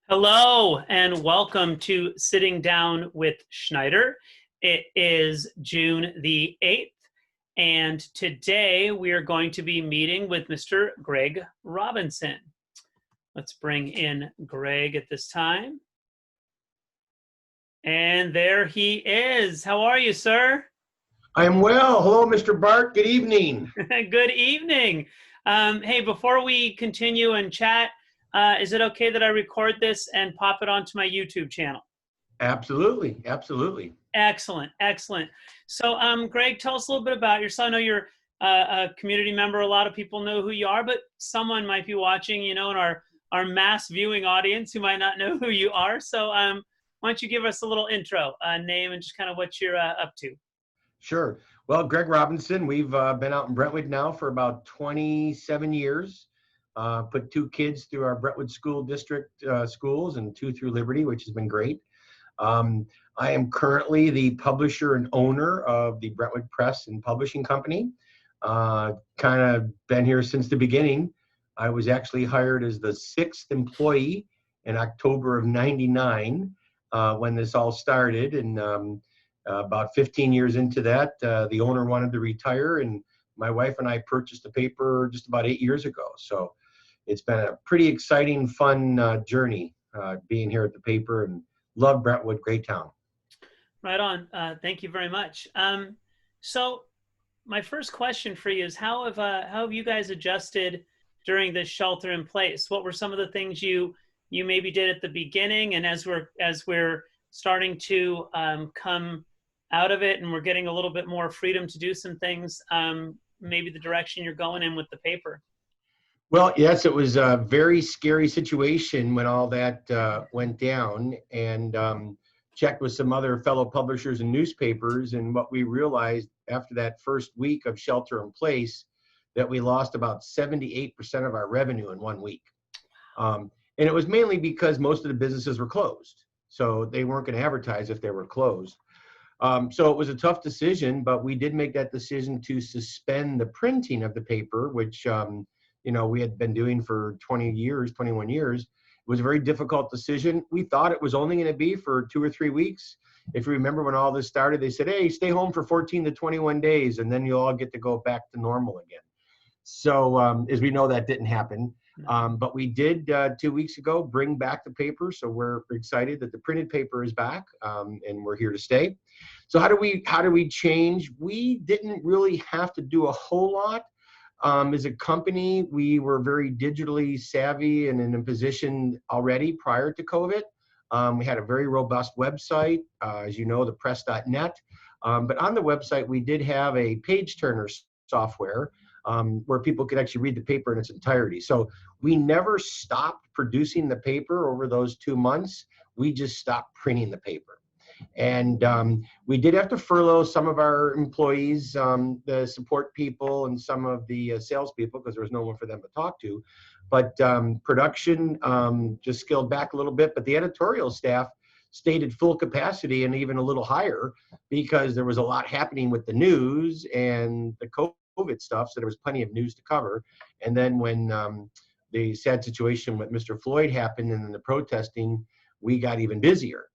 Hello and welcome to Sitting Down with Schneider. It is June the 8th, and today we are going to be meeting with Mr. Greg Robinson. Let's bring in Greg at this time. And there he is. How are you, sir? I'm well. Hello, Mr. Bart. Good evening. Good evening. Hey, before we continue and chat, is it okay that I record this and pop it onto my YouTube channel? Absolutely. Absolutely. Excellent. Excellent. So, Greg, tell us a little bit about yourself. I know you're a community member. A lot of people know who you are, but someone might be watching, in our mass viewing audience who might not know who you are. So, why don't you give us a little intro, name, and just kind of what you're up to? Sure. Well, Greg Robinson, we've been out in Brentwood now for about 27 years. Put 2 kids through our Brentwood School District schools and 2 through Liberty, which has been great. I am currently the publisher and owner of the Brentwood Press and Publishing Company. Kind of been here since the beginning. I was actually hired as the 6th employee in October of '99 when this all started. And about 15 years into that, the owner wanted to retire, and my wife and I purchased the paper just about 8 years ago. So it's been a pretty exciting, fun journey being here at the paper, and love Brentwood, great town. Right on. Thank you very much. So my first question for you is how have you guys adjusted during this shelter in place? What were some of the things you maybe did at the beginning, and as we're starting to come out of it and we're getting a little bit more freedom to do some things, maybe the direction you're going in with the paper? Well, yes, it was a very scary situation when all that went down, and checked with some other fellow publishers and newspapers. And what we realized after that first week of shelter in place, that we lost about 78% of our revenue in 1 week. And it was mainly because most of the businesses were closed. So they weren't going to advertise if they were closed. So it was a tough decision, but we did make that decision to suspend the printing of the paper, which we had been doing for 21 years. It was a very difficult decision. We thought it was only going to be for 2 or 3 weeks. If you remember when all this started, they said, hey, stay home for 14 to 21 days, and then you'll all get to go back to normal again. So as we know, that didn't happen. But we did 2 weeks ago bring back the paper. So we're excited that the printed paper is back, and we're here to stay. So how do we change? We didn't really have to do a whole lot. As a company, we were very digitally savvy and in a position already prior to COVID. We had a very robust website, as you know, the press.net. But on the website, we did have a page turner software where people could actually read the paper in its entirety. So we never stopped producing the paper over those 2 months. We just stopped printing the paper. And we did have to furlough some of our employees, the support people and some of the salespeople, because there was no one for them to talk to. But production just scaled back a little bit. But the editorial staff stayed at full capacity and even a little higher, because there was a lot happening with the news and the COVID stuff. So there was plenty of news to cover. And then when the sad situation with Mr. Floyd happened and then the protesting, we got even busier.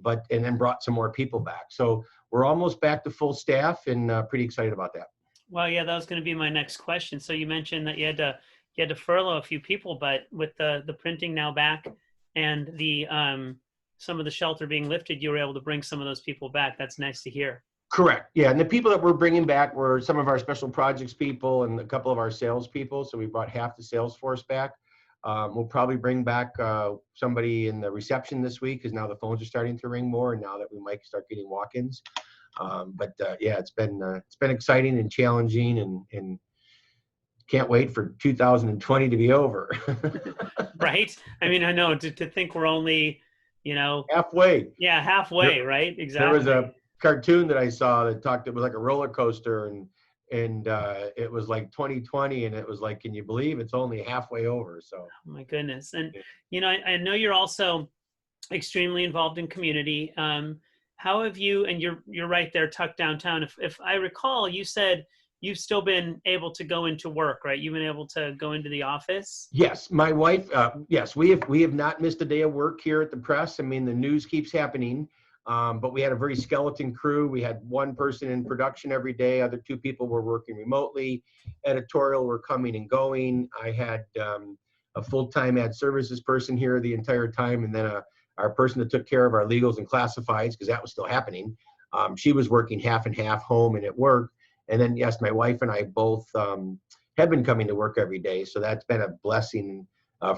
And then brought some more people back. So we're almost back to full staff, and pretty excited about that. Well, yeah, that was going to be my next question. So you mentioned that you had to furlough a few people, but with the printing now back and the some of the shelter being lifted, you were able to bring some of those people back. That's nice to hear. Correct. Yeah, and the people that we're bringing back were some of our special projects people and a couple of our sales people. So we brought half the sales force back. We'll probably bring back somebody in the reception this week, because now the phones are starting to ring more, and now that we might start getting walk-ins. Yeah, it's been exciting and challenging, and can't wait for 2020 to be over. Right. I mean, I know to think we're only, halfway. Yeah, halfway. Right. Exactly. There was a cartoon that I saw that talked. It was like a roller coaster, and it was like 2020, and it was like, can you believe it's only halfway over? So, oh my goodness. And I know you're also extremely involved in community. How have you, and you're right there tucked downtown, if I recall, you said you've still been able to go into work, right? You've been able to go into the office. Yes, my wife. Yes, we have not missed a day of work here at the press. I mean, the news keeps happening, but we had a very skeleton crew. We had one person in production every day. Other two people were working remotely. Editorial were coming and going. I had a full-time ad services person here the entire time, and then our person that took care of our legals and classifieds, because that was still happening. She was working half and half, home and at work. And then, yes, my wife and I both have been coming to work every day. So that's been a blessing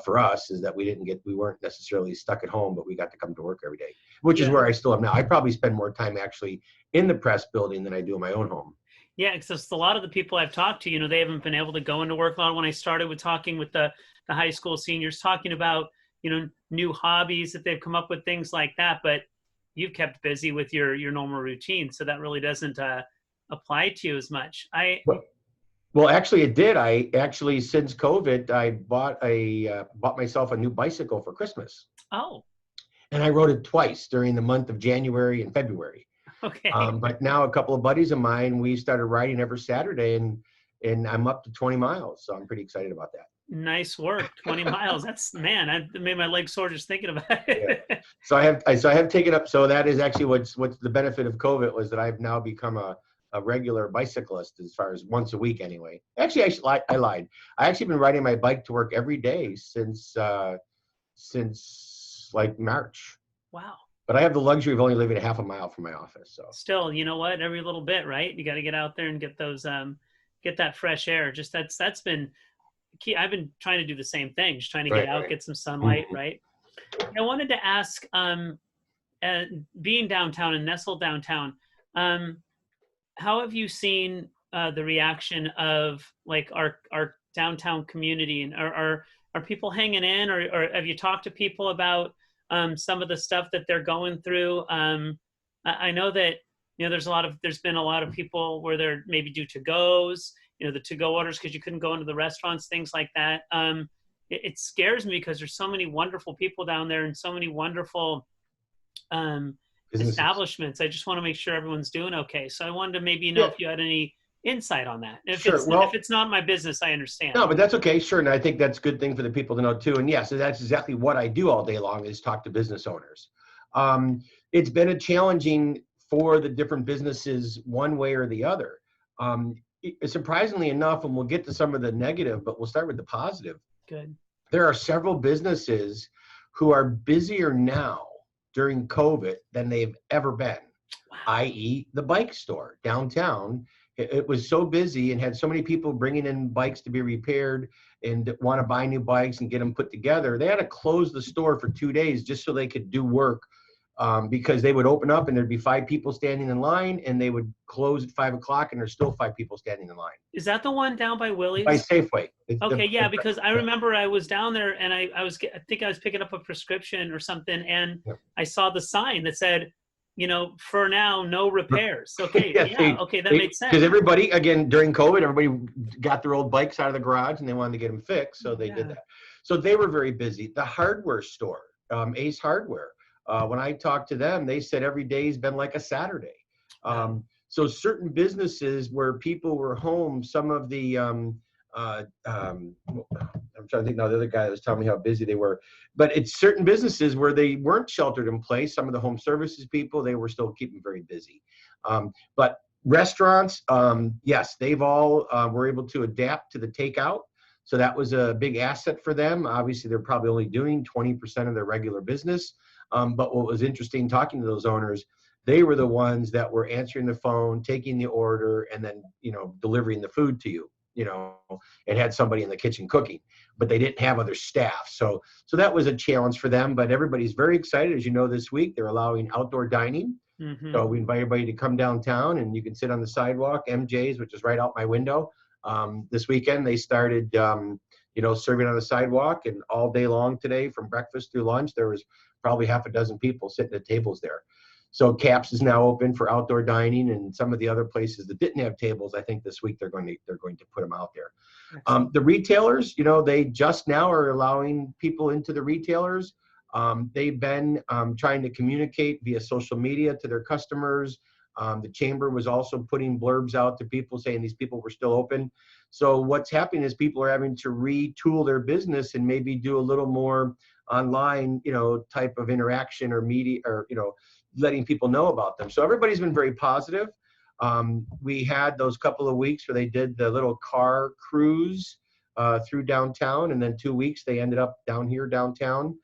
for us, is that we weren't necessarily stuck at home, but we got to come to work every day, which is where I still am now. I probably spend more time actually in the press building than I do in my own home. Yeah, because a lot of the people I've talked to, they haven't been able to go into work a lot. When I started with talking with the high school seniors, talking about, new hobbies that they've come up with, things like that. But you've kept busy with your normal routine. So that really doesn't apply to you as much. Well, actually, it did. I actually, since COVID, I bought myself a new bicycle for Christmas. Oh. And I rode it twice during the month of January and February. Okay. But now a couple of buddies of mine, we started riding every Saturday, and I'm up to 20 miles. So I'm pretty excited about that. Nice work. 20 miles. That's, man, I made my legs sore just thinking about it. Yeah. So I have taken up. So that is actually what's the benefit of COVID, was that I've now become a regular bicyclist, as far as once a week anyway. Actually, I lied. I actually been riding my bike to work every day since like March. Wow. But I have the luxury of only living a half a mile from my office. So still, you know what? Every little bit, right? You got to get out there and get those, get that fresh air. Just that's been key. I've been trying to do the same thing, just trying to get out, get some sunlight, right? I wanted to ask, being downtown and nestled downtown, how have you seen the reaction of like our downtown community, and are people hanging in, or have you talked to people about some of the stuff that they're going through? I know that there's been a lot of people where they're maybe do to-goes, the to-go orders because you couldn't go into the restaurants, things like that. It scares me because there's so many wonderful people down there and so many wonderful establishments. I just want to make sure everyone's doing okay. So I wanted to maybe if you had any insight on that. If it's not my business, I understand. No, but that's okay. Sure. And I think that's a good thing for the people to know too. And yes, that's exactly what I do all day long, is talk to business owners. It's been a challenging for the different businesses one way or the other. Surprisingly enough, and we'll get to some of the negative, but we'll start with the positive. Good. There are several businesses who are busier now during COVID than they've ever been, i.e. the bike store downtown. It was so busy and had so many people bringing in bikes to be repaired and want to buy new bikes and get them put together. They had to close the store for 2 days just so they could do work, because they would open up and there'd be 5 people standing in line, and they would close at 5 o'clock and there's still 5 people standing in line. Is that the one down by Willie's? By Safeway. Okay, yeah, because I remember I was down there and I think I was picking up a prescription or something, and I saw the sign that said, for now, no repairs. Okay, okay, that makes sense. Because everybody, again, during COVID, everybody got their old bikes out of the garage and they wanted to get them fixed, so they did that. So they were very busy. The hardware store, Ace Hardware, when I talked to them, they said every day's been like a Saturday. So certain businesses where people were home, some of the, I'm trying to think now, the other guy that was telling me how busy they were, but it's certain businesses where they weren't sheltered in place. Some of the home services people, they were still keeping very busy. But restaurants, yes, they've all were able to adapt to the takeout. So that was a big asset for them. Obviously, they're probably only doing 20% of their regular business. But what was interesting talking to those owners, they were the ones that were answering the phone, taking the order, and then, delivering the food to you, and had somebody in the kitchen cooking, but they didn't have other staff. So that was a challenge for them, but everybody's very excited. As you know, this week, they're allowing outdoor dining. So we invite everybody to come downtown and you can sit on the sidewalk. MJ's, which is right out my window. This weekend, they started, serving on the sidewalk, and all day long today, from breakfast through lunch, there was probably half a dozen people sitting at tables there. So Caps is now open for outdoor dining, and some of the other places that didn't have tables, I think this week they're going to put them out there. The retailers, they just now are allowing people into the retailers. They've been trying to communicate via social media to their customers, The chamber was also putting blurbs out to people saying these people were still open. So what's happening is people are having to retool their business and maybe do a little more online, type of interaction or media, or, letting people know about them. So everybody's been very positive. We had those couple of weeks where they did the little car cruise through downtown, and then 2 weeks they ended up down here downtown.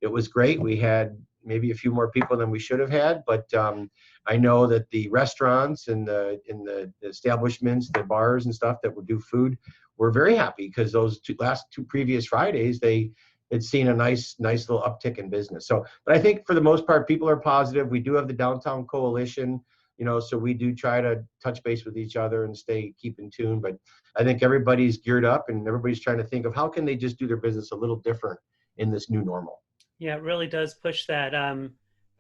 It was great. We had maybe a few more people than we should have had, but I know that the restaurants and the establishments, the bars and stuff that would do food were very happy, because those last two previous Fridays, they had seen a nice little uptick in business. So, but I think for the most part, people are positive. We do have the Downtown Coalition, so we do try to touch base with each other and keep in tune. But I think everybody's geared up and everybody's trying to think of how can they just do their business a little different in this new normal. Yeah, it really does push that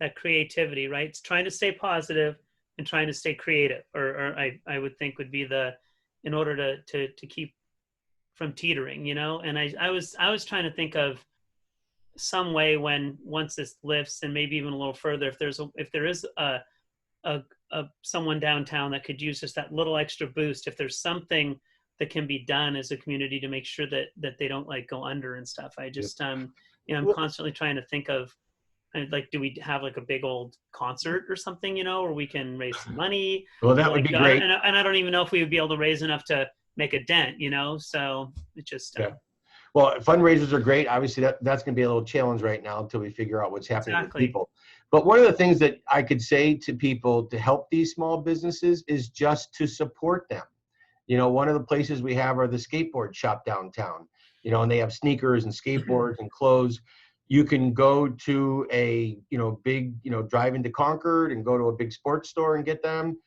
that creativity, right? It's trying to stay positive and trying to stay creative, or I would think would be in order to keep from teetering, And I was trying to think of some way once this lifts, and maybe even a little further, if there is someone downtown that could use just that little extra boost, if there's something that can be done as a community to make sure that they don't go under and stuff. I just I'm constantly trying to think of, do we have a big old concert or something, where we can raise some money? Well, that would be great. And I don't even know if we would be able to raise enough to make a dent, so it just well, fundraisers are great. Obviously that's going to be a little challenge right now until we figure out what's happening with people. But one of the things that I could say to people to help these small businesses is just to support them. One of the places we have are the skateboard shop downtown, and they have sneakers and skateboards and clothes. You can go to a, big, drive into Concord and go to a big sports store and get them.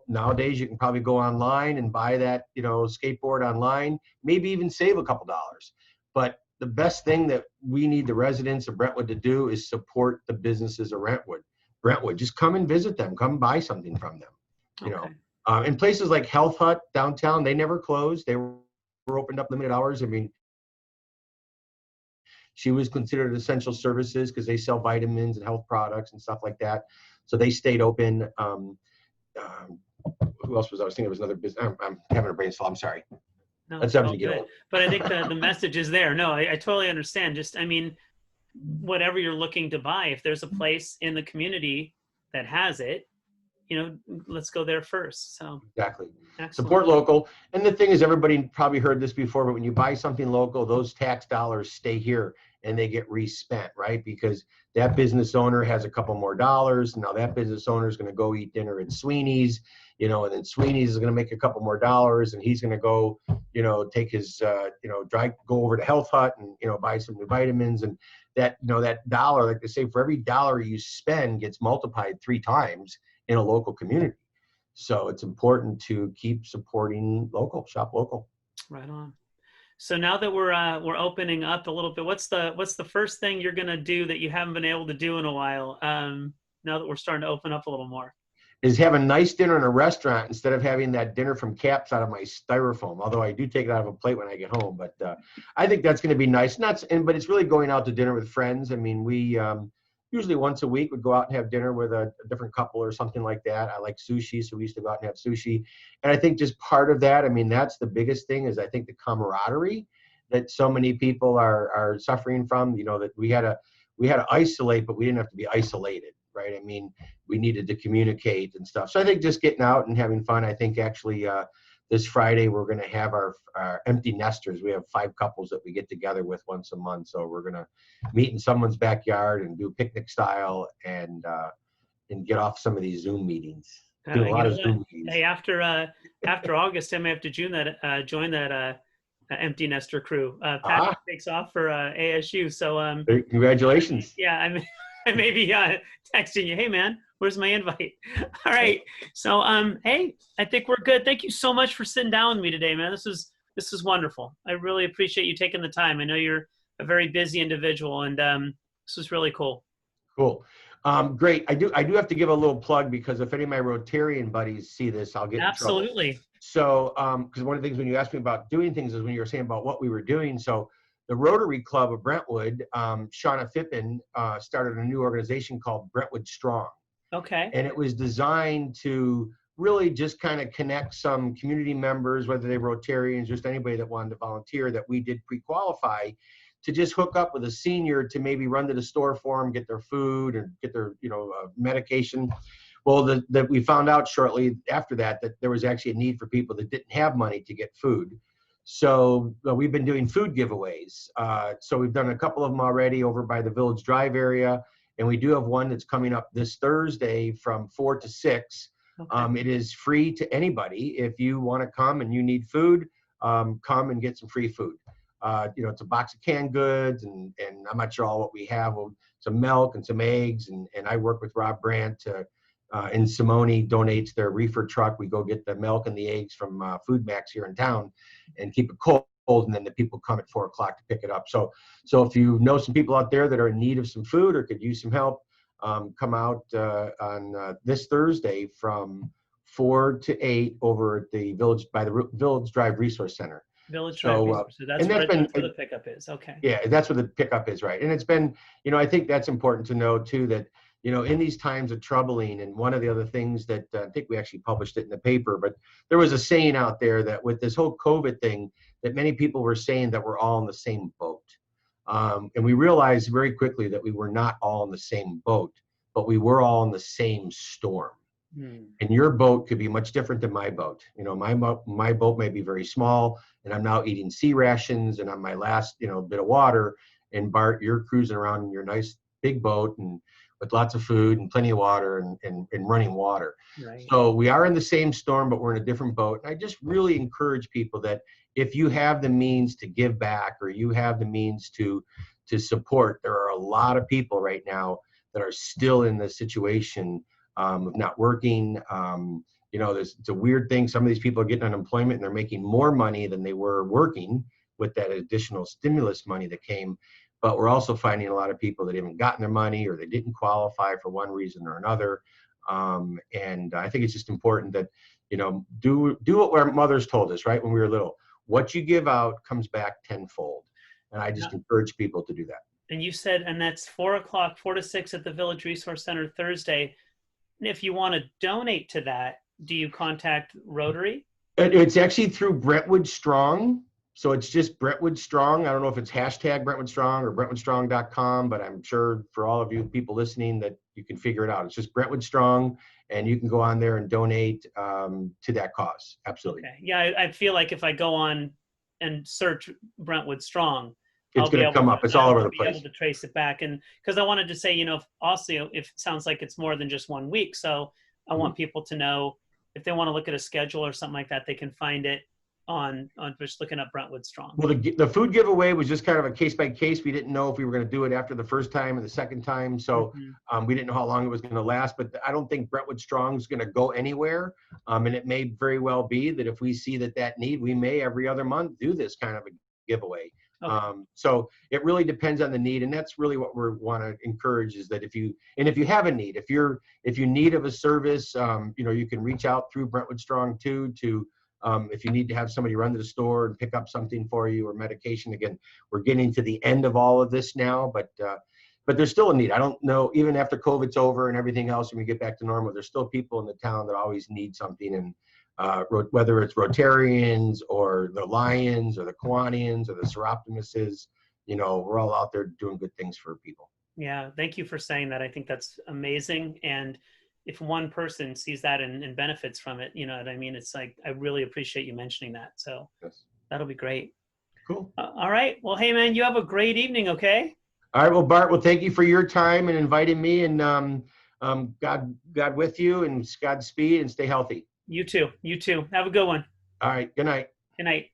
Nowadays you can probably go online and buy that, skateboard online, maybe even save a couple dollars. But the best thing that we need the residents of Brentwood to do is support the businesses of Brentwood. Just come and visit them, come buy something from them, in places like Health Hut downtown, they never closed. They were opened up limited hours. I mean, she was considered essential services because they sell vitamins and health products and stuff like that. So they stayed open. Who else was I was thinking? It was another business. I'm having a brain fall. I'm sorry. No, that's something to get old. But I think the message is there. No, I totally understand. Just, whatever you're looking to buy, if there's a place in the community that has it, let's go there first. So exactly. Excellent. Support local. And the thing is, everybody probably heard this before, but when you buy something local, those tax dollars stay here and they get respent, right? Because that business owner has a couple more dollars. Now that business owner is going to go eat dinner at Sweeney's, and then Sweeney's is going to make a couple more dollars, and he's going to go, take his, go over to Health Hut and, buy some new vitamins. And that, that dollar, like they say, for every dollar you spend gets multiplied 3 times in a local community. So it's important to keep supporting local, shop local. Right on. So now that we're opening up a little bit, what's the first thing you're going to do that you haven't been able to do in a while? Now that we're starting to open up a little more, is have a nice dinner in a restaurant instead of having that dinner from Caps out of my styrofoam. Although I do take it out of a plate when I get home, but I think that's going to be nice. But it's really going out to dinner with friends. I mean, we usually once a week would go out and have dinner with a different couple or something like that. I like sushi, so we used to go out and have sushi. And I think just part of that, that's the biggest thing, is I think the camaraderie that so many people are suffering from, that we had to isolate, but we didn't have to be isolated, right? We needed to communicate and stuff. So I think just getting out and having fun. I think actually this Friday we're going to have our empty nesters. We have 5 couples that we get together with once a month. So we're going to meet in someone's backyard and do picnic style and get off some of these Zoom meetings. Do a lot of Zoom meetings. Hey, after August, I may have to join that empty nester crew. Patrick takes off for ASU. So congratulations. Yeah, I may be texting you. Hey, man, where's my invite? All right. So, hey, I think we're good. Thank you so much for sitting down with me today, man. This is wonderful. I really appreciate you taking the time. I know you're a very busy individual, and this was really cool. Cool. Great. I do have to give a little plug, because if any of my Rotarian buddies see this, I'll get in trouble. Absolutely. So, because one of the things when you asked me about doing things is when you were saying about what we were doing. So the Rotary Club of Brentwood, Shauna Fippen started a new organization called Brentwood Strong. Okay. And it was designed to really just kind of connect some community members, whether they were Rotarians, just anybody that wanted to volunteer that we did pre-qualify, to just hook up with a senior to maybe run to the store for them, get their food or get their medication. Well, that we found out shortly after that there was actually a need for people that didn't have money to get food. So we've been doing food giveaways. So we've done a couple of them already over by the Village Drive area. And we do have one that's coming up this Thursday from 4 to 6. Okay. It is free to anybody. If you want to come and you need food, come and get some free food. It's a box of canned goods, and I'm not sure all what we have. Well, some milk and some eggs, and I work with Rob Brandt and Simone donates their reefer truck. We go get the milk and the eggs from Food Max here in town and keep it cold. And then the people come at 4 o'clock to pick it up. So if you know some people out there that are in need of some food or could use some help, come out on this Thursday from 4 to 8 over at the Village Drive Resource Center. Village Drive Resource. So that's where the pickup is. Okay. Yeah, that's where the pickup is, right? And it's been, I think that's important to know too, that in these times of troubling, and one of the other things that I think we actually published it in the paper, but there was a saying out there that with this whole COVID thing, that many people were saying that we're all in the same boat. And we realized very quickly that we were not all in the same boat, but we were all in the same storm. And your boat could be much different than my boat. My boat may be very small, and I'm now eating sea rations and on my last, bit of water. And Bart, you're cruising around in your nice big boat and with lots of food and plenty of water and running water. Right. So we are in the same storm, but we're in a different boat. And I just really encourage people that if you have the means to give back, or you have the means to support, there are a lot of people right now that are still in this situation of not working. It's a weird thing. Some of these people are getting unemployment and they're making more money than they were working with that additional stimulus money that came. But we're also finding a lot of people that haven't gotten their money, or they didn't qualify for one reason or another. And I think it's just important that, do what our mothers told us, right, when we were little. What you give out comes back tenfold. And I just encourage people to do that. And you said, and that's 4 o'clock, 4 to 6 at the Village Resource Center Thursday. And if you want to donate to that, do you contact Rotary? It's actually through Brentwood Strong. So it's just Brentwood Strong. I don't know if it's hashtag Brentwood Strong or BrentwoodStrong.com, but I'm sure for all of you people listening that you can figure it out. It's just Brentwood Strong, and you can go on there and donate to that cause. Absolutely. Okay. Yeah, I feel like if I go on and search Brentwood Strong, it's going to come up. It's all over the place. I'll be able to trace it back. And because I wanted to say, also, if it sounds like it's more than just 1 week. So I want people to know if they want to look at a schedule or something like that, they can find it on just looking up Brentwood Strong. Well, the food giveaway was just kind of a case by case. We didn't know if we were going to do it after the first time and the second time. So we didn't know how long it was going to last, but I don't think Brentwood Strong is going to go anywhere. And it may very well be that if we see that need, we may every other month do this kind of a giveaway. Okay. So it really depends on the need. And that's really what we want to encourage, is that if you have a need, if you need of a service, you can reach out through Brentwood Strong too, if you need to have somebody run to the store and pick up something for you or medication. Again, we're getting to the end of all of this now, but there's still a need. I don't know, even after COVID's over and everything else, when we get back to normal, there's still people in the town that always need something. And whether it's Rotarians or the Lions or the Kiwanians or the Seroptimists, we're all out there doing good things for people. Yeah, thank you for saying that. I think that's amazing. And if one person sees that and benefits from it, you know what I mean? It's like, I really appreciate you mentioning that. So yes. That'll be great. Cool. All right. Well, hey man, you have a great evening. Okay. All right. Well, Bart, thank you for your time and inviting me, and God with you, and Godspeed, and stay healthy. You too. You too. Have a good one. All right. Good night. Good night.